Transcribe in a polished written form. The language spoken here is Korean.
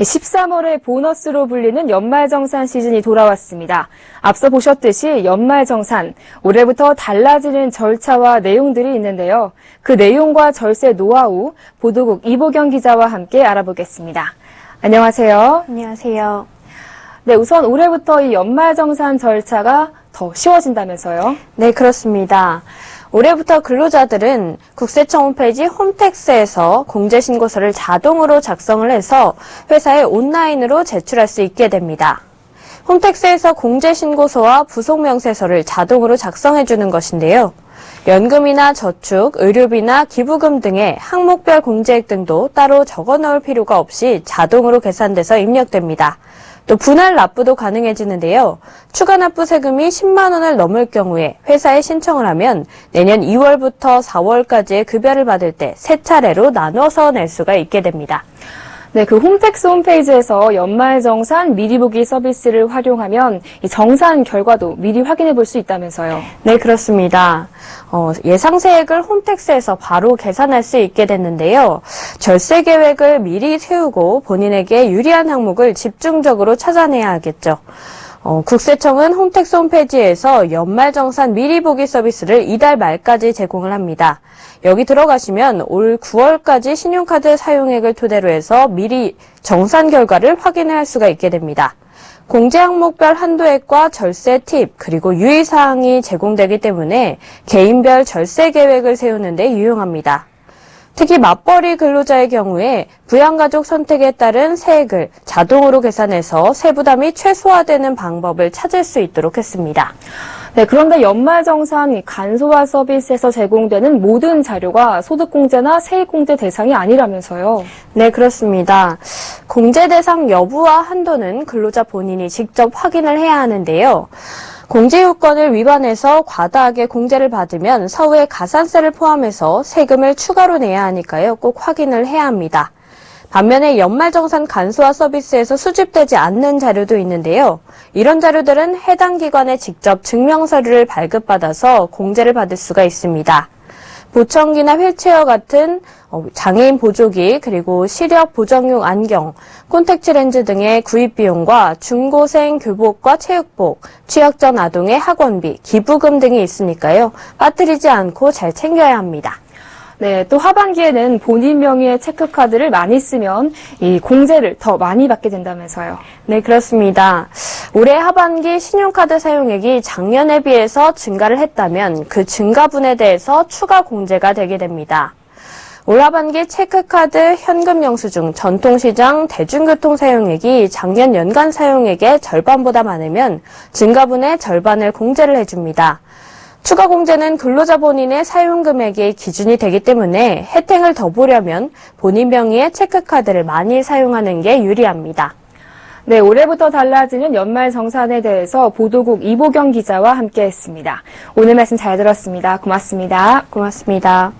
13월의 보너스로 불리는 연말정산 시즌이 돌아왔습니다. 앞서 보셨듯이 연말정산, 올해부터 달라지는 절차와 내용들이 있는데요. 그 내용과 절세 노하우, 보도국 이보경 기자와 함께 알아보겠습니다. 안녕하세요. 안녕하세요. 네, 우선 올해부터 이 연말정산 절차가 더 쉬워진다면서요? 네, 그렇습니다. 올해부터 근로자들은 국세청 홈페이지 홈택스에서 공제신고서를 자동으로 작성을 해서 회사에 온라인으로 제출할 수 있게 됩니다. 홈택스에서 공제신고서와 부속명세서를 자동으로 작성해주는 것인데요. 연금이나 저축, 의료비나 기부금 등의 항목별 공제액 등도 따로 적어 넣을 필요가 없이 자동으로 계산돼서 입력됩니다. 또 분할 납부도 가능해지는데요. 추가 납부 세금이 10만 원을 넘을 경우에 회사에 신청을 하면 내년 2월부터 4월까지의 급여를 받을 때 세 차례로 나눠서 낼 수가 있게 됩니다. 네, 그 홈택스 홈페이지에서 연말정산 미리 보기 서비스를 활용하면 이 정산 결과도 미리 확인해 볼 수 있다면서요. 네, 그렇습니다. 예상세액을 홈택스에서 바로 계산할 수 있게 됐는데요. 절세 계획을 미리 세우고 본인에게 유리한 항목을 집중적으로 찾아내야 하겠죠. 국세청은 홈택스 홈페이지에서 연말정산 미리 보기 서비스를 이달 말까지 제공을 합니다. 여기 들어가시면 올 9월까지 신용카드 사용액을 토대로 해서 미리 정산 결과를 확인할 수가 있게 됩니다. 공제 항목별 한도액과 절세 팁, 그리고 유의사항이 제공되기 때문에 개인별 절세 계획을 세우는 데 유용합니다. 특히 맞벌이 근로자의 경우에 부양가족 선택에 따른 세액을 자동으로 계산해서 세부담이 최소화되는 방법을 찾을 수 있도록 했습니다. 네, 그런데 연말정산 간소화 서비스에서 제공되는 모든 자료가 소득공제나 세액공제 대상이 아니라면서요? 네, 그렇습니다. 공제 대상 여부와 한도는 근로자 본인이 직접 확인을 해야 하는데요. 공제 요건을 위반해서 과다하게 공제를 받으면 서울의 가산세를 포함해서 세금을 추가로 내야 하니까요. 꼭 확인을 해야 합니다. 반면에 연말정산 간소화 서비스에서 수집되지 않는 자료도 있는데요. 이런 자료들은 해당 기관에 직접 증명서류를 발급받아서 공제를 받을 수가 있습니다. 보청기나 휠체어 같은 장애인 보조기, 그리고 시력 보정용 안경, 콘택트 렌즈 등의 구입 비용과 중고생 교복과 체육복, 취학 전 아동의 학원비, 기부금 등이 있으니까요. 빠뜨리지 않고 잘 챙겨야 합니다. 네, 또 하반기에는 본인 명의의 체크카드를 많이 쓰면 이 공제를 더 많이 받게 된다면서요. 네, 그렇습니다. 올해 하반기 신용카드 사용액이 작년에 비해서 증가를 했다면 그 증가분에 대해서 추가 공제가 되게 됩니다. 올 하반기 체크카드, 현금 영수증, 전통시장, 대중교통 사용액이 작년 연간 사용액의 절반보다 많으면 증가분의 절반을 공제를 해줍니다. 추가 공제는 근로자 본인의 사용 금액이 기준이 되기 때문에 혜택을 더 보려면 본인 명의의 체크카드를 많이 사용하는 게 유리합니다. 네, 올해부터 달라지는 연말정산에 대해서 보도국 이보경 기자와 함께했습니다. 오늘 말씀 잘 들었습니다. 고맙습니다. 고맙습니다.